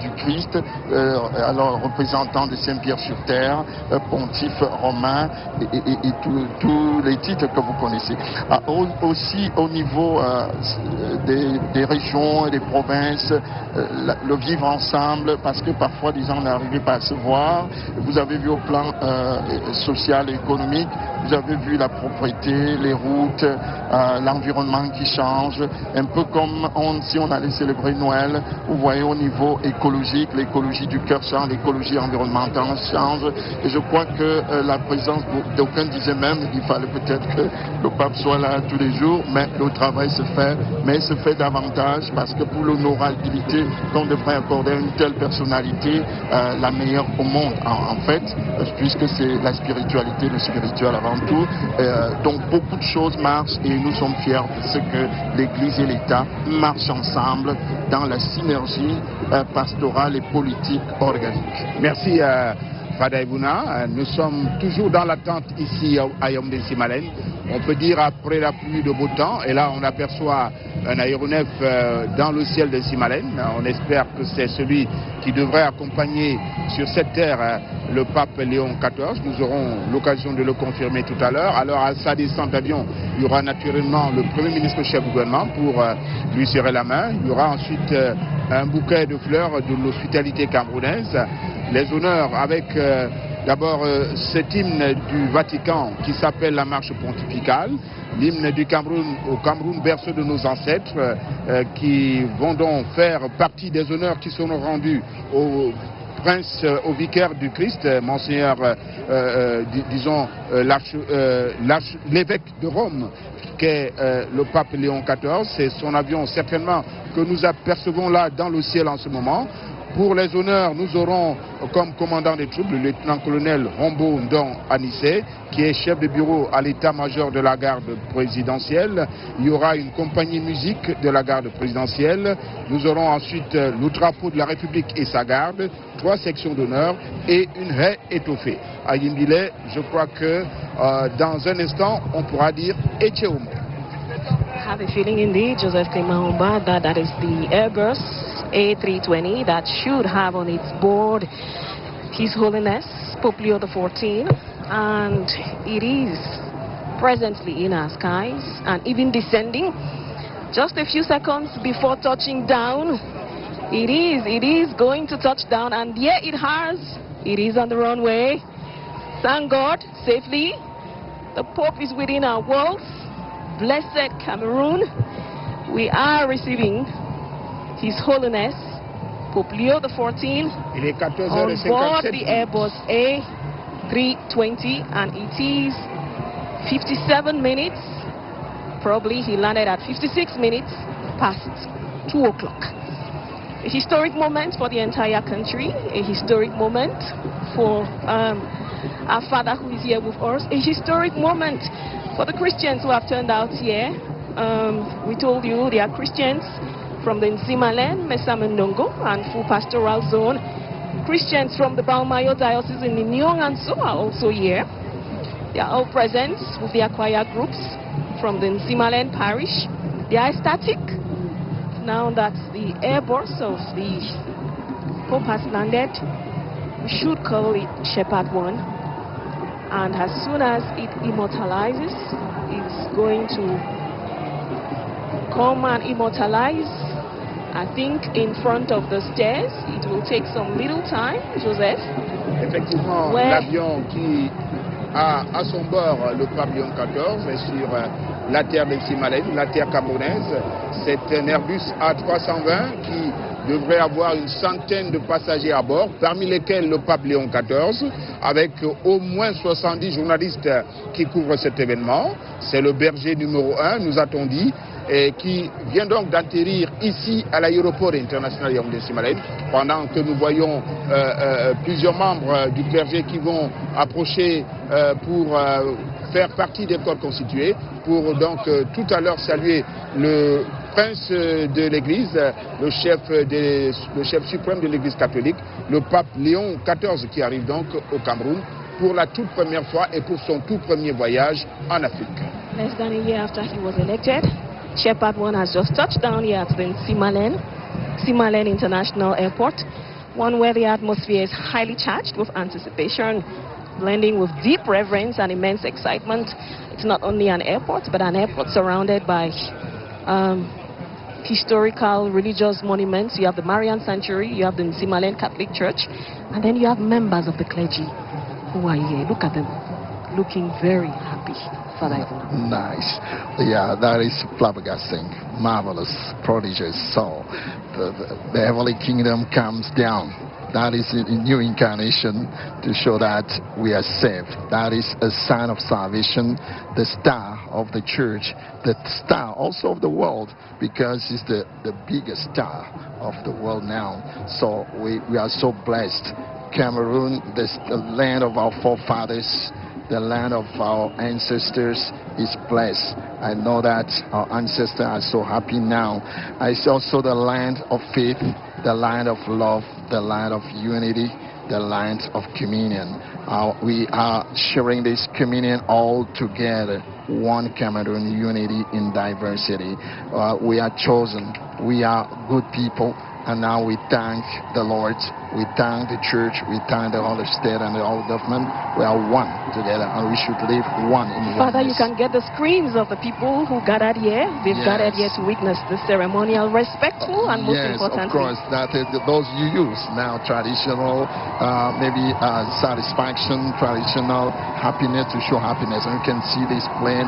du Christ, alors représentant de Saint-père sur terre, pontife romain et tous les titres que vous connaissez. Aussi au niveau des régions et des provinces, le vivre ensemble, parce que parfois les gens n'arrivaient pas à se voir. Vous avez vu au plan social et économique, vous avez vu la propriété, les routes, l'environnement qui change, un peu comme si on allait célébrer Noël. Vous voyez au niveau écologique, l'écologie du cœur change, l'écologie environnementale change, et je crois que la présence, d'aucuns disaient même, il fallait peut-être que le pape soit là tous les jours, mais le travail se fait, mais il se fait davantage parce que pour l'honorabilité qu'on devrait accorder à une telle personnalité, la meilleure au monde en fait, puisque c'est la spiritualité, le spirituel avant tout. Donc beaucoup de choses marchent et nous sommes fiers de ce que l'Église et l'État marchent ensemble dans la synergie pastorale et politique organique. Merci Fada Ibouna. Nous sommes toujours dans l'attente ici à Yaoundé Nsimalen. On peut dire après la pluie de beau temps, et là on aperçoit un aéronef dans le ciel de Nsimalen. On espère que c'est celui qui devrait accompagner sur cette terre le pape Léon XIV. Nous aurons l'occasion de le confirmer tout à l'heure. Alors à sa descente d'avion, il y aura naturellement le Premier ministre chef du gouvernement pour lui serrer la main. Il y aura ensuite un bouquet de fleurs de l'hospitalité camerounaise. Les honneurs avec d'abord cet hymne du Vatican qui s'appelle la marche pontificale, l'hymne du Cameroun, au Cameroun berceau de nos ancêtres, qui vont donc faire partie des honneurs qui seront rendus au prince, au vicaire du Christ, monseigneur, disons, l'évêque de Rome, qu'est le pape Léon XIV. C'est son avion certainement que nous apercevons là dans le ciel en ce moment. Pour les honneurs, nous aurons comme commandant des troupes le lieutenant-colonel Rombo Ndon Anissé, qui est chef de bureau à l'état-major de la garde présidentielle. Il y aura une compagnie musique de la garde présidentielle. Nous aurons ensuite le drapeau de la République et sa garde, 3 sections d'honneur et une haie étoffée. À Yimbile, je crois que dans un instant, on pourra dire Echeomo. I have a feeling indeed, Joseph Klimahomba, that is the Airbus A320 that should have on its board His Holiness Pope Leo XIV, and it is presently in our skies and even descending just a few seconds before touching down. It is going to touch down, and yeah, it is on the runway. Thank God, safely. The Pope is within our walls. Blessed Cameroon, we are receiving His Holiness Pope Leo XIV on board the Airbus A320, and it is 57 minutes. Probably he landed at 56 minutes past 2 o'clock. A historic moment for the entire country, a historic moment for our Father who is here with us, a historic moment for the Christians who have turned out here. We told you they are Christians from the Nsimalen, Mesamendongo and Full Pastoral Zone. Christians from the Balmayo Diocese in Ninyong and so are also here. They are all present with their choir groups from the Nsimalen parish. They are ecstatic now that the Airbus of the Pope has landed. We should call it Shepherd 1. And as soon as it immortalizes, it's going to come and immortalize, I think, in front of the stairs. It will take some little time, Joseph. Effectivement, l'avion qui a à son bord le pape Léon XIV est sur la terre de Nsimalen, la terre camerounaise. C'est un Airbus A320 qui devrait avoir une centaine de passagers à bord, parmi lesquels le pape Léon XIV, avec au moins 70 journalistes qui couvrent cet événement. C'est le berger numéro 1, nous a-t-on dit, et qui vient donc d'atterrir ici à l'aéroport international Yaoundé Nsimalen, pendant que nous voyons plusieurs membres du clergé qui vont approcher pour faire partie des corps constitués, pour donc tout à l'heure saluer le prince de l'Église, le chef suprême de l'Église catholique, le pape Léon XIV, qui arrive donc au Cameroun pour la toute première fois et pour son tout premier voyage en Afrique. Less than a year after he was elected, Shepherd 1 has just touched down here at the Nsimalen. Nsimalen International Airport, one where the atmosphere is highly charged with anticipation, blending with deep reverence and immense excitement. It's not only an airport, but an airport surrounded by historical religious monuments. You have the Marian Sanctuary, you have the Nsimalen Catholic Church, and then you have members of the clergy who are here. Look at them, looking very happy. Nice. Yeah, that is flabbergasting, marvelous, prodigious. So the heavenly kingdom comes down. That is a new incarnation to show that we are saved. That is a sign of salvation, the star of the church, the star also of the world, because it's the biggest star of the world now. So we are so blessed. Cameroon, the land of our forefathers, the land of our ancestors, is blessed. I know that our ancestors are so happy now. It's also the land of faith, the land of love, the land of unity, the land of communion. We are sharing this communion all together. One Cameroon, unity in diversity. We are chosen. We are good people. And now we thank the Lord, we thank the church, we thank the whole state and the whole government. We are one together, and we should live one in Father, oneness. you can get the screams of the people who gathered here. They've gathered here to witness the ceremonial, respectful and most importantly. Yes, of course. That those you use now, traditional, maybe satisfaction, traditional happiness, to show happiness. And you can see this plane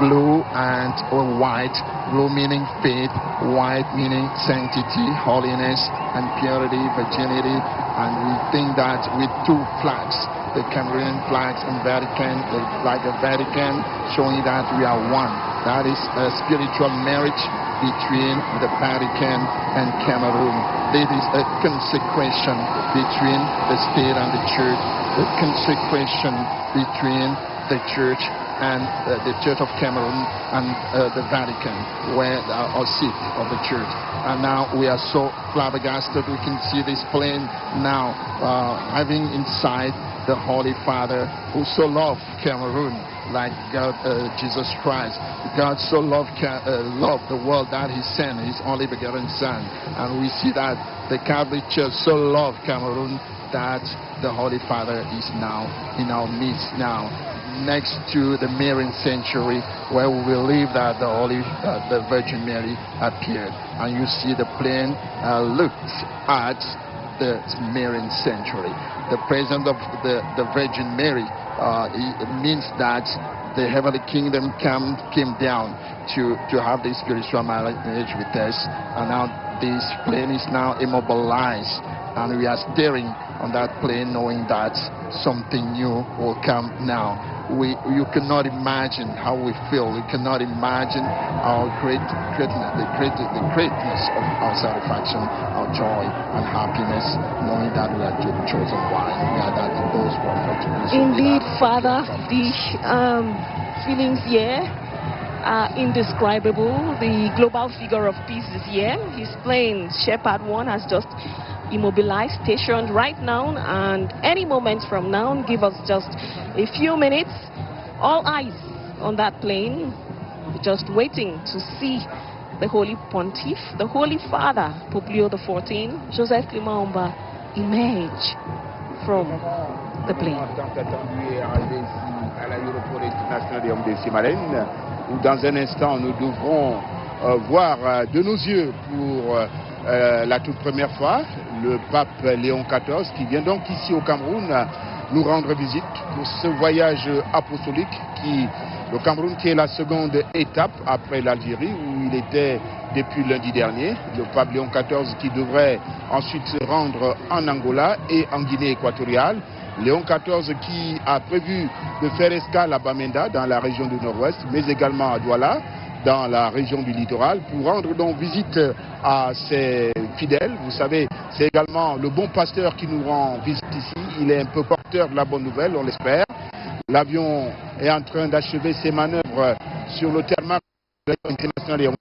blue and white. Blue meaning faith, white meaning sanctity, holiness, and purity, virginity. And we think that with two flags, the Cameroonian flags and Vatican, the flag of Vatican, showing that we are one. That is a spiritual marriage between the Vatican and Cameroon. It is a consecration between the state and the church, a consecration between the church and the Church of Cameroon and the Vatican, where our seat of the church. And now we are so flabbergasted. We can see this plane now having inside the Holy Father, who so loved Cameroon, like God, Jesus Christ. God so loved the world that He sent His only begotten Son. And we see that the Catholic Church so loved Cameroon that the Holy Father is now in our midst now, next to the Marian Sanctuary, where we believe that the Virgin Mary appeared. And you see the plane looked at the Marian Sanctuary. The presence of the Virgin Mary it means that the heavenly kingdom came down to have this spiritual marriage with us. And now this plane is now immobilized, and we are staring on that plane, knowing that something new will come now. You cannot imagine how we feel. You cannot imagine our the greatness of our satisfaction, our joy and happiness, knowing that we are chosen one. We are that those perfect. Indeed, Father, the feelings here are indescribable. The global figure of peace is here. His plane, Shepherd 1, has just immobilized, stationed right now, and any moment from now, give us just a few minutes, all eyes on that plane, just waiting to see the Holy Pontiff, the Holy Father, Pape Léon XIV, Joseph Clément Omba, emerge from the plane. À l'aéroport international de Yaoundé Nsimalen, où dans un instant nous devrons voir de nos yeux pour la toute première fois le pape Léon XIV, qui vient donc ici au Cameroun nous rendre visite pour ce voyage apostolique le Cameroun qui est la seconde étape après l'Algérie, où il était depuis lundi dernier. Le pape Léon XIV qui devrait ensuite se rendre en Angola et en Guinée équatoriale. Léon XIV qui a prévu de faire escale à Bamenda dans la région du Nord-Ouest, mais également à Douala dans la région du littoral, pour rendre donc visite à ses fidèles. Vous savez, c'est également le bon pasteur qui nous rend visite ici. Il est un peu porteur de la bonne nouvelle, on l'espère. L'avion est en train d'achever ses manœuvres sur le tarmac de l'international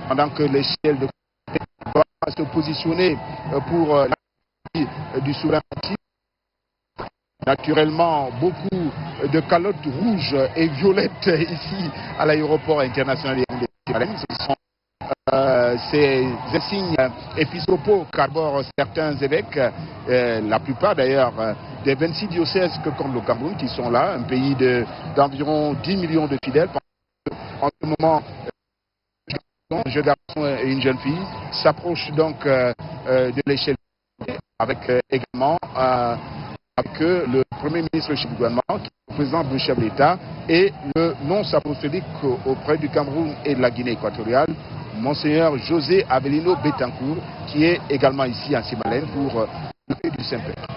pendant que l'échelle de va se positionner pour la du souverain. Naturellement, beaucoup de calottes rouges et violettes ici à l'aéroport international de Yaoundé Nsimalen. Ce sont ces insignes épiscopaux qu'arborent certains évêques, la plupart d'ailleurs des 26 diocèses que compte le Cameroun qui sont là, un pays d'environ 10 millions de fidèles. En ce moment, un jeune garçon et une jeune fille s'approchent donc de l'échelle avec également avec le Premier ministre du gouvernement, qui est le président du chef d'État, et le nonce apostolique auprès du Cameroun et de la Guinée équatoriale, Monseigneur José Avelino Betancourt, qui est également ici à Nsimalen pour le pays du Saint-père.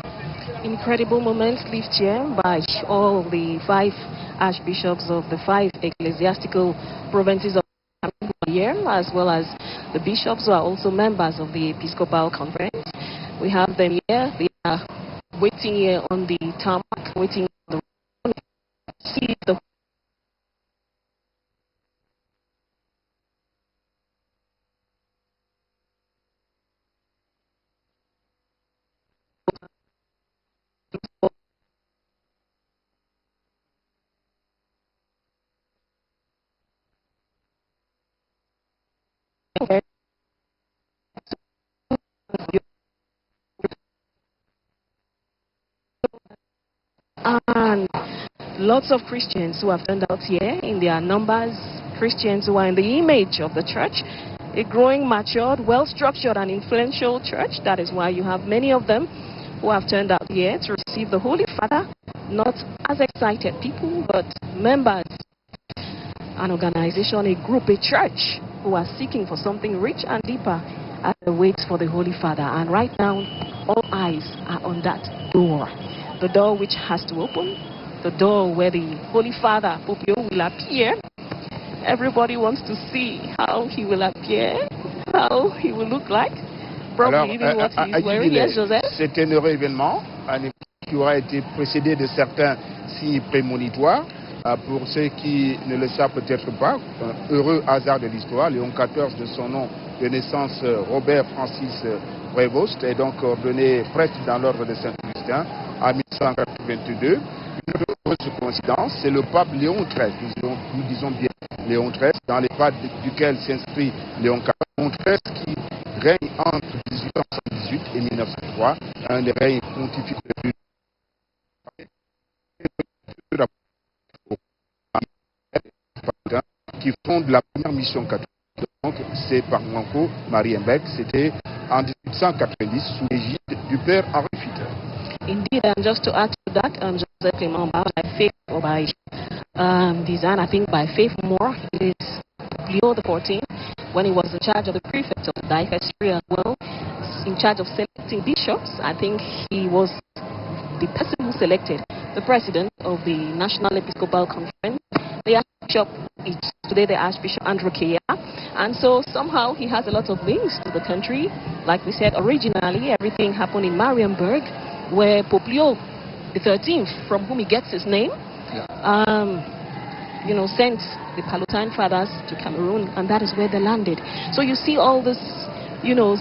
Incredible moments lived here by all the 5 archbishops of the 5 ecclesiastical provinces of Cameroon here, as well as the bishops who are also members of the Episcopal Conference. We have them here. They are waiting here on the tarmac, waiting on the see the and lots of Christians who have turned out here in their numbers, Christians who are in the image of the church, a growing, matured, well-structured and influential church. That is why you have many of them who have turned out here to receive the Holy Father, not as excited people, but members, an organization, a group, a church who are seeking for something rich and deeper as they wait for the Holy Father. And right now, all eyes are on that door. The door which has to open, the door where the Holy Father, Pape Léon, will appear. Everybody wants to see how he will appear, how he will look like, probably even what he is wearing. Yes, Joseph? C'est un heureux événement, un événement qui aura été précédé de certains signes prémonitoires. Pour ceux qui ne le savent peut-être pas, un heureux hasard de l'histoire, Léon XIV de son nom de naissance Robert Francis Prévost est donc ordonné prêtre dans l'ordre de Saint-Augustin en 1182. Une heureuse coïncidence, c'est le pape Léon XIII, nous disons bien Léon XIII, dans les pas duquel s'inscrit Léon XIV. Léon XIII qui règne entre 1878 et 1903, un des règnes pontifiques les plus qui fonde la première mission catholique. Donc c'est par Manco Marienbeck, c'était en 1890 sous l'égide du père Henri Fitter. Indeed, and just to add to that, Joseph Clement, by faith or by design, I think by faith more, it is Leo XIV, when he was in charge of the prefect of the dicastery as well, in charge of selecting bishops. I think he was the person who selected the president of the National Episcopal Conference. The Archbishop is today the Archbishop Andrew Kea, and so somehow he has a lot of links to the country. Like we said, originally everything happened in Marienburg, where Pape Léon XIII, from whom he gets his name, sent the Palatine Fathers to Cameroon, and that is where they landed. So you see all this,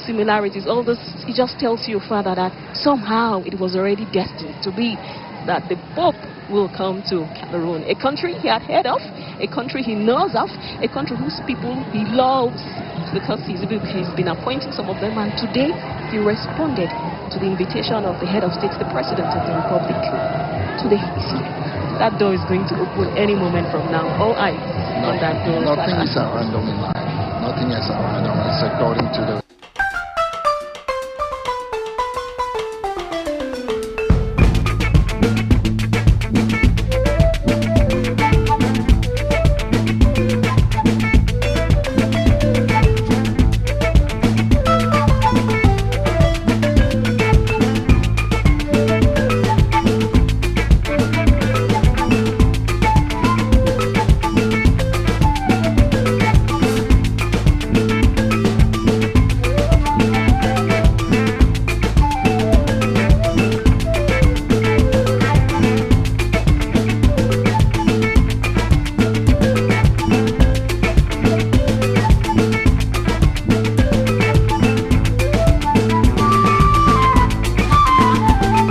similarities, all this. He just tells you, Father, that somehow it was already destined to be that the Pope will come to Cameroon, a country he had heard of, a country he knows of, a country whose people he loves, because he's been appointing some of them, and today he responded to the invitation of the head of state, the president of the republic. Today he's here. That door is going to open any moment from now. All eyes on that door. Nothing is at random in life. Nothing is at random. It's according to the